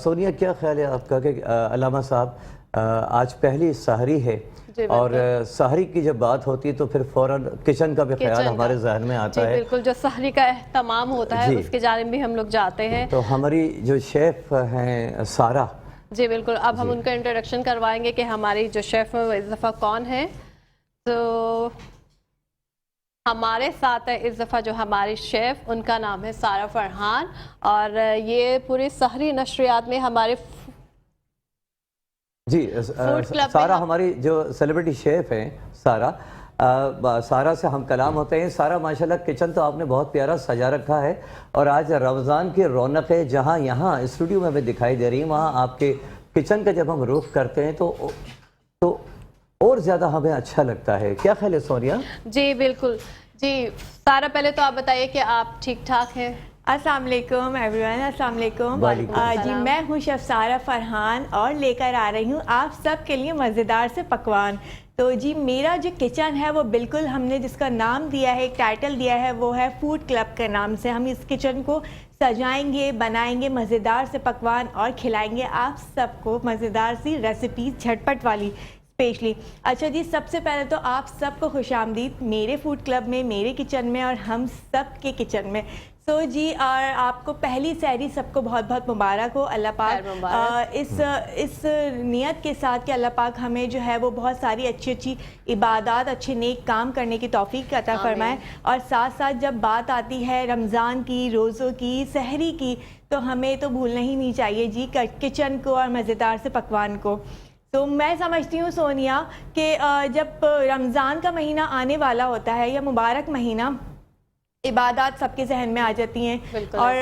سونیا کیا خیال ہے آپ کا کہ علامہ صاحب آج پہلی سحری ہے اور سحری کی جب بات ہوتی ہے تو پھر فوراً کچن کا بھی خیال ہمارے ذہن میں آتا ہے. بالکل، جو سحری کا اہتمام ہوتا ہے اس کے جانب بھی ہم لوگ جاتے ہیں. تو ہماری جو شیف ہیں سارہ، جی بالکل، اب ہم ان کا انٹروڈکشن کروائیں گے کہ ہماری جو شیف ہیں وہ اس دفعہ کون ہے. تو ہمارے ساتھ ہے اس دفعہ جو ہماری شیف، ان کا نام ہے سارہ فرحان، اور یہ پوری سحری نشریات میں ہمارے سارہ ہماری جو سیلیبریٹی شیف ہیں سارہ سے ہم کلام ہوتے ہیں. سارہ ماشاءاللہ کچن تو آپ نے بہت پیارا سجا رکھا ہے، اور آج رمضان کی رونقیں جہاں یہاں اسٹوڈیو میں ہمیں دکھائی دے رہی ہیں، وہاں آپ کے کچن کا جب ہم رخ کرتے ہیں تو اور زیادہ ہمیں اچھا لگتا ہے. کیا خیال ہے سونیا؟ جی بالکل. جی سارہ، پہلے تو آپ بتائیے کہ آپ ٹھیک ٹھاک ہیں؟ السلام علیکم ایوری ون. السلام علیکم. جی میں ہوں شیف سارہ فرحان اور لے کر آ رہی ہوں آپ سب کے لیے مزیدار سے پکوان. تو جی میرا جو کچن ہے وہ بالکل ہم نے جس کا نام دیا ہے، ایک ٹائٹل دیا ہے، وہ ہے فوڈ کلب کے نام سے. ہم اس کچن کو سجائیں گے، بنائیں گے مزیدار سے پکوان اور کھلائیں گے آپ سب کو مزیدار سی ریسیپیز جھٹپٹ والی اسپیشلی. اچھا جی، سب سے پہلے تو آپ سب کو خوش آمدید میرے فوڈ کلب میں، میرے کچن میں اور ہم سب کے کچن میں. جی اور آپ کو پہلی سحری سب کو بہت بہت مبارک ہو. اللہ پاک اس نیت کے ساتھ کہ اللہ پاک ہمیں جو ہے وہ بہت ساری اچھی اچھی عبادات، اچھے نیک کام کرنے کی توفیق عطا فرمائے. اور ساتھ ساتھ جب بات آتی ہے رمضان کی، روزوں کی، سحری کی، تو ہمیں تو بھولنا ہی نہیں چاہیے جی کچن کو اور مزیدار سے پکوان کو. تو میں سمجھتی ہوں سونیا کہ جب رمضان کا مہینہ آنے والا ہوتا ہے یا مبارک مہینہ، عبادات سب کے ذہن میں آ جاتی ہیں، اور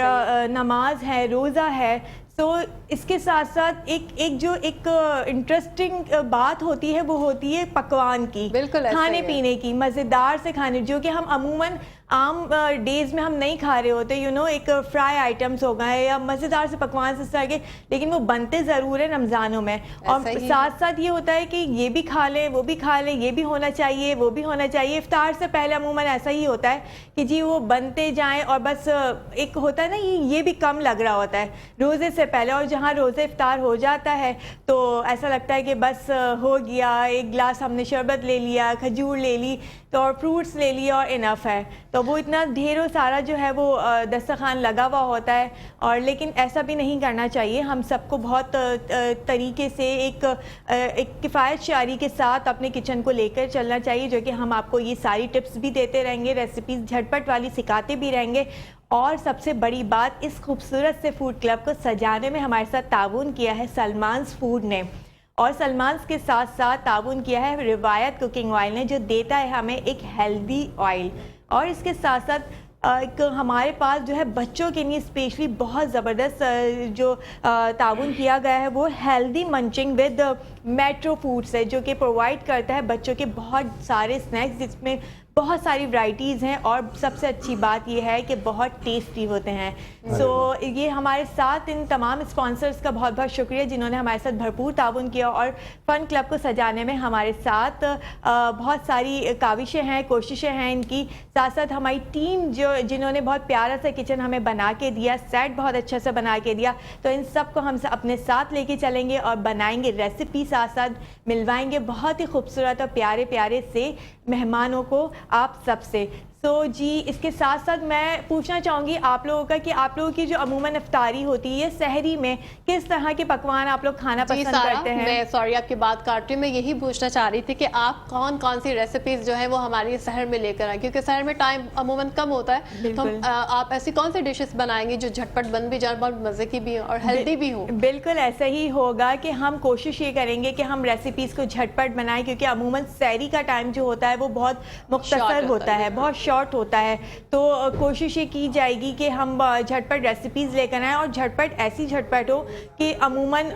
نماز ہے، روزہ ہے. تو اس کے ساتھ ساتھ ایک انٹرسٹنگ بات ہوتی ہے، وہ ہوتی ہے پکوان کی، کھانے پینے کی، مزیدار سے کھانے، جو کہ ہم عموماً عام ڈیز میں ہم نہیں کھا رہے ہوتے. ایک فرائی آئٹمس ہو گئے یا مزیدار سے پکوان سے طرح کے، لیکن وہ بنتے ضرور ہیں رمضانوں میں. اور ساتھ ساتھ یہ ہوتا ہے کہ یہ بھی کھا لیں، وہ بھی کھا لیں، یہ بھی ہونا چاہیے، وہ بھی ہونا چاہیے. افطار سے پہلے عموماً ایسا ہی ہوتا ہے کہ جی وہ بنتے جائیں، اور بس ایک ہوتا ہے نا یہ بھی کم لگ رہا ہوتا ہے روزے سے پہلے. اور جہاں روزے افطار ہو جاتا ہے تو ایسا لگتا ہے کہ بس ہو گیا، ایک گلاس ہم نے شربت لے لیا، کھجور لے لی، تو اور فروٹس لے لیا اور انف ہے. تو وہ اتنا ڈھیروں سارا جو ہے وہ دسترخوان لگا ہوا ہوتا ہے. اور لیکن ایسا بھی نہیں کرنا چاہیے. ہم سب کو بہت طریقے سے ایک کفایت شعاری کے ساتھ اپنے کچن کو لے کر چلنا چاہیے، جو کہ ہم آپ کو یہ ساری ٹپس بھی دیتے رہیں گے، ریسیپیز جھٹپٹ والی سکھاتے بھی رہیں گے. اور سب سے بڑی بات، اس خوبصورت سے فوڈ کلب کو سجانے میں ہمارے ساتھ تعاون کیا ہے سلمانز فوڈ نے، اور سلمانز کے ساتھ ساتھ تعاون کیا ہے روایت کوکنگ آئل نے، جو دیتا ہے ہمیں ایک ہیلدی آئل. اور اس کے ساتھ ساتھ ایک ہمارے پاس جو ہے بچوں کے لیے اسپیشلی بہت زبردست جو تعاون کیا گیا ہے، وہ ہیلدی منچنگ ود میٹرو فوڈس ہے، جو کہ پرووائڈ کرتا ہے بچوں کے بہت سارے اسنیکس، جس میں بہت ساری ورائٹیز ہیں، اور سب سے اچھی بات یہ ہے کہ بہت ٹیسٹی ہوتے ہیں. یہ ہمارے ساتھ ان تمام اسپانسرز کا بہت بہت شکریہ جنہوں نے ہمارے ساتھ بھرپور تعاون کیا، اور فن کلب کو سجانے میں ہمارے ساتھ بہت ساری کاوشیں ہیں، کوششیں ہیں ان کی. ساتھ ساتھ ہماری ٹیم جنہوں نے بہت پیارا سا کچن ہمیں بنا کے دیا، سیٹ بہت اچھا سا بنا کے دیا. تو ان سب کو ہم اپنے ساتھ لے کے چلیں گے اور بنائیں گے ریسیپی، ساتھ ساتھ ملوائیں گے بہت ہی خوبصورت اور پیارے پیارے سے مہمانوں کو آپ سب سے. جی اس کے ساتھ ساتھ میں پوچھنا چاہوں گی آپ لوگوں کا کہ آپ لوگوں کی جو عموماً افطاری ہوتی ہے سحری میں، کس طرح کے پکوان آپ لوگ کھانا پسند کرتے ہیں؟ میں سوری آپ کی بات کاٹ رہی ہوں، میں یہی پوچھنا چاہ رہی تھی کہ آپ کون کون سی ریسیپیز جو ہیں وہ ہماری سحر میں لے کر آئیں، کیونکہ سحر میں ٹائم عموماً کم ہوتا ہے. تو آپ ایسی کون سی ڈشز بنائیں گے جو جھٹپٹ بن بھی جائے، بہت مزے کی بھی ہوں اور ہیلدی بھی ہوں؟ بالکل ایسا ہی ہوگا کہ ہم کوشش یہ کریں گے کہ ہم ریسیپیز کو جھٹپٹ بنائیں، کیونکہ عموماً سحری کا ٹائم جو ہوتا ہے وہ بہت مختصر ہوتا ہے، بہت شارٹ ہوتا ہے. تو کوشش یہ کی جائے گی کہ ہم جھٹپٹ ریسیپیز لے کر آئیں، اور جھٹپٹ ایسی جھٹپٹ ہو کہ عموماً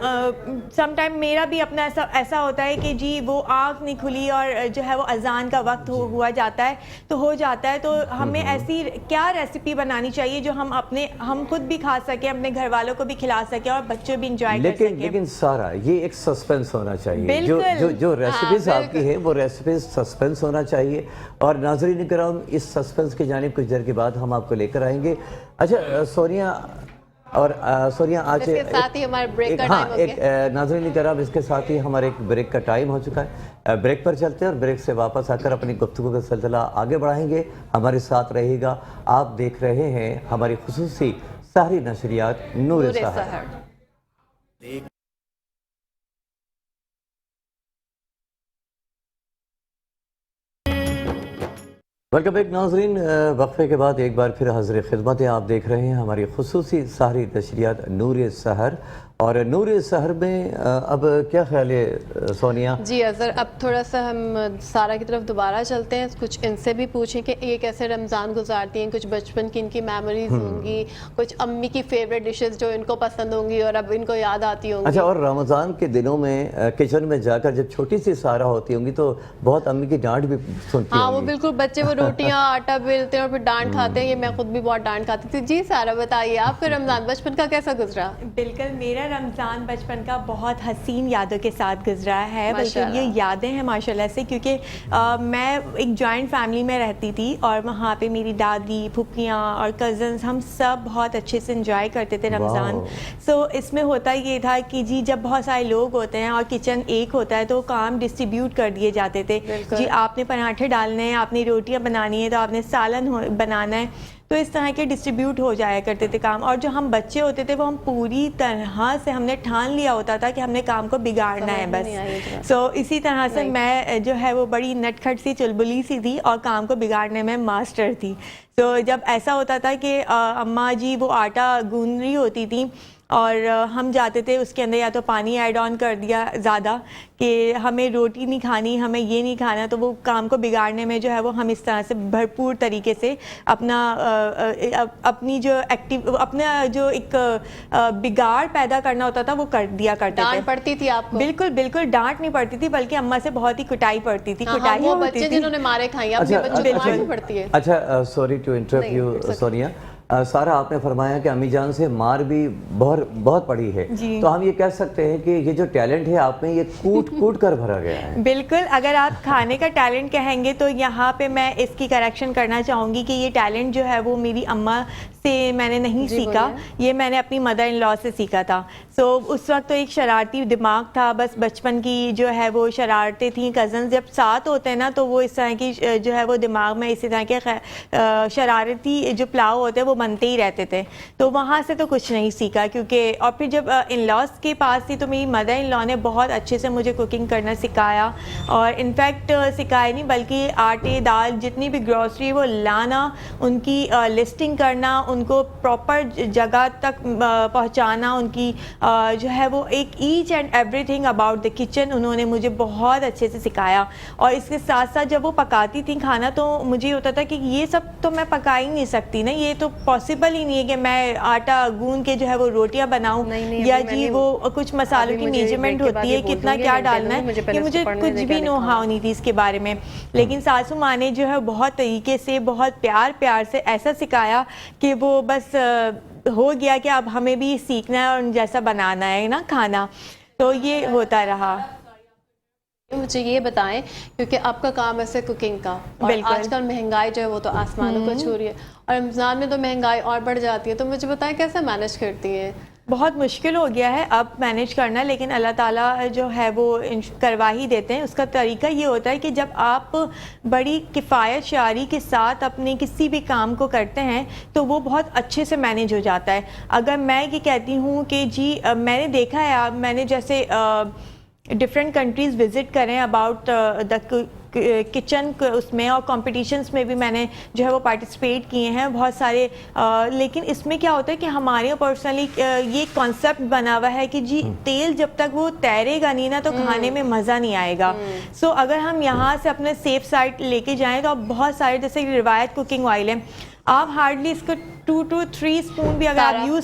سم ٹائم میرا بھی اپنا ایسا ہوتا ہے کہ جی وہ آنکھ نہیں کھلی اور جو ہے وہ اذان کا وقت ہوا جاتا ہے تو ہو جاتا ہے. تو ہمیں ایسی کیا ریسیپی بنانی چاہیے جو ہم خود بھی کھا سکیں، اپنے گھر والوں کو بھی کھلا سکیں اور بچے بھی انجوائے کر سکیں. لیکن سارا یہ ایک سسپینس ہونا چاہیے، جو ریسیپیز آپ کی ہے وہ ریسیپیز سسپینس ہونا چاہیے. اور ناظرین کرام، اس سسپینس کی جانب کچھ دیر کے بعد ہم آپ کو لے کر آئیں گے. اچھا سونیا، اور سونیا آج اس کے ساتھ ہی ہمارا بریک کا ٹائم ہو ایک گیا. ناظرین کرام اس کے ساتھ ہی ہمارے ایک بریک کا ٹائم ہو چکا ہے. بریک پر چلتے ہیں اور بریک سے واپس آ کر اپنی گفتگو کا سلسلہ آگے بڑھائیں گے. ہمارے ساتھ رہے گا. آپ دیکھ رہے ہیں ہماری خصوصی سحری نشریات نور سحر. ویلکم بیک ناظرین. وقفے کے بعد ایک بار پھر حاضر خدمت ہیں. آپ دیکھ رہے ہیں ہماری خصوصی سحری نشریات نور سحر. اور نور سحر میں اب کیا خیال ہے سونیا؟ جی اظہر، اب تھوڑا سا ہم سارا کی طرف دوبارہ چلتے ہیں. کچھ ان سے بھی پوچھیں کہ یہ کیسے رمضان گزارتی ہیں، کچھ بچپن کی ان کی میموریز ہوں گی، کچھ امی کی فیوریٹ ڈشز جو ان کو پسند ہوں گی اور اب ان کو یاد آتی ہوں گی. اچھا، اور رمضان کے دنوں میں کچن میں جا کر جب چھوٹی سی سارا ہوتی ہوں گی تو بہت امی کی ڈانٹ بھی سنتی ہاں، ہوں وہ گی. بالکل بچے وہ روٹیاں آٹا بیلتے ہیں اور پھر ڈانٹ کھاتے ہیں. یہ میں خود بھی بہت ڈانٹ کھاتی تھی. جی سارا بتائیے آپ کا رمضان بچپن کا کیسا گزرا؟ بالکل، میرا رمضان بچپن کا بہت حسین یادوں کے ساتھ گزرا ہے. بلکہ یہ یادیں ہیں ماشاءاللہ سے، کیونکہ میں ایک جوائنٹ فیملی میں رہتی تھی اور وہاں پہ میری دادی، پھوپھیاں اور کزنز ہم سب بہت اچھے سے انجوائے کرتے تھے رمضان. سو اس میں ہوتا یہ تھا کہ جی جب بہت سارے لوگ ہوتے ہیں اور کچن ایک ہوتا ہے تو کام ڈسٹریبیوٹ کر دیے جاتے تھے. جی آپ نے پراٹھے ڈالنے ہیں، آپ نے روٹیاں بنانی ہے، تو آپ نے سالن بنانا ہے. تو اس طرح کے ڈسٹریبیوٹ ہو جایا کرتے تھے کام. اور جو ہم بچے ہوتے تھے وہ ہم پوری طرح سے ہم نے ٹھان لیا ہوتا تھا کہ ہم نے کام کو بگاڑنا ہے بس. سو اسی طرح سے میں جو ہے وہ بڑی نٹ کھٹ سی چلبلی سی تھی اور کام کو بگاڑنے میں ماسٹر تھی. تو جب ایسا ہوتا تھا کہ اماں جی وہ آٹا گوندھ رہی ہوتی تھیں اور ہم جاتے تھے اس کے اندر یا تو پانی ایڈ آن کر دیا زیادہ کہ ہمیں روٹی نہیں کھانی، ہمیں یہ نہیں کھانا، تو وہ کام کو بگاڑنے میں جو ہے وہ ہم اس طرح سے بھرپور طریقے سے اپنی جو اپنا جو ایک بگاڑ پیدا کرنا ہوتا تھا وہ کر دیا کرتے تھے. ڈانٹ پڑتی تھی آپ کو؟ بالکل بالکل ڈانٹ نہیں پڑتی تھی، بلکہ اماں سے بہت ہی کٹائی پڑتی تھی. کٹائی وہ بچے جنہوں نے مارے کھائی، اب بچوں کو مارنی پڑتی ہے. اچھا، sorry to interrupt you Sonia. سارا آپ نے فرمایا کہ امی جان سے مار بھی بہت پڑی ہے. تو ہم یہ کہہ سکتے ہیں کہ یہ جو ٹیلنٹ ہے آپ میں یہ کوٹ کوٹ کر بھرا گیا ہے. بالکل، اگر آپ کھانے کا ٹیلنٹ کہیں گے تو یہاں پہ میں اس کی کریکشن کرنا چاہوں گی کہ یہ ٹیلنٹ جو ہے وہ میری اماں سے میں نے نہیں سیکھا، یہ میں نے اپنی مدر ان لا سے سیکھا تھا. سو اس وقت تو ایک شرارتی دماغ تھا، بس بچپن کی جو ہے وہ شرارتیں تھیں. کزنز جب ساتھ ہوتے ہیں نا تو وہ اس طرح کی جو ہے وہ دماغ میں اسی طرح کے شرارتی جو پلاؤ ہوتے ہیں وہ بنتے ہی رہتے تھے. تو وہاں سے تو کچھ نہیں سیکھا کیونکہ اور پھر جب ان لاس کے پاس تھی تو میری مدر ان لا نے بہت اچھے سے مجھے کوکنگ کرنا سکھایا. اور انفیکٹ سکھایا نہیں بلکہ آٹے دال جتنی بھی گروسری وہ لانا، ان کی لسٹنگ کرنا، ان کو پراپر جگہ تک پہنچانا، ان کی جو ہے وہ ایک each and everything about the kitchen انہوں نے مجھے بہت اچھے سے سکھایا. اور اس کے ساتھ ساتھ جب وہ پکاتی تھیں کھانا تو مجھے ہوتا تھا کہ یہ سب تو میں پکا ہی نہیں سکتی نا، یہ تو پاسبل ہی نہیں ہے کہ میں آٹا گوندھ کے جو ہے وہ روٹیاں بناؤں، یا جی وہ کچھ مسالوں کی میجرمنٹ ہوتی ہے کتنا کیا ڈالنا ہے، یہ مجھے کچھ بھی نو ہاؤ نہیں تھی اس کے بارے میں. لیکن ساسو ماں نے جو ہے بہت طریقے سے بہت پیار سے ایسا سکھایا کہ وہ بس ہو گیا کہ اب ہمیں بھی سیکھنا ہے اور جیسا بنانا ہے نا کھانا. تو یہ ہوتا رہا. مجھے یہ بتائیں، کیونکہ آپ کا کام ایسے کوکنگ کا، اور آج کل مہنگائی جو ہے وہ تو آسمانوں کو چھو رہی ہے اور رمضان میں تو مہنگائی اور بڑھ جاتی ہے، تو مجھے بتائیں کیسے مینیج کرتی ہیں؟ بہت مشکل ہو گیا ہے اب مینیج کرنا، لیکن اللہ تعالیٰ جو ہے وہ کروا ہی دیتے ہیں. اس کا طریقہ یہ ہوتا ہے کہ جب آپ بڑی کفایت شعاری کے ساتھ اپنے کسی بھی کام کو کرتے ہیں تو وہ بہت اچھے سے مینیج ہو جاتا ہے. اگر میں یہ کہتی ہوں کہ جی میں نے دیکھا ہے، میں نے جیسے ڈفرینٹ کنٹریز وزٹ کریں اباؤٹ دا کچن اس میں، اور کمپٹیشنس میں بھی میں نے جو ہے وہ پارٹیسپیٹ کیے ہیں بہت سارے. لیکن اس میں کیا ہوتا ہے کہ ہمارے پرسنلی یہ کانسیپٹ بنا ہوا ہے کہ جی تیل جب تک وہ تیرے گا نہیں نا تو کھانے میں مزہ نہیں آئے گا. سو اگر ہم یہاں سے اپنے سیف سائڈ لے کے جائیں تو آپ بہت سارے جیسے روایت کوکنگ آئل ہے، آپ ہارڈلی اس کو 2 to 3 اسپون بھی اگر آپ یوز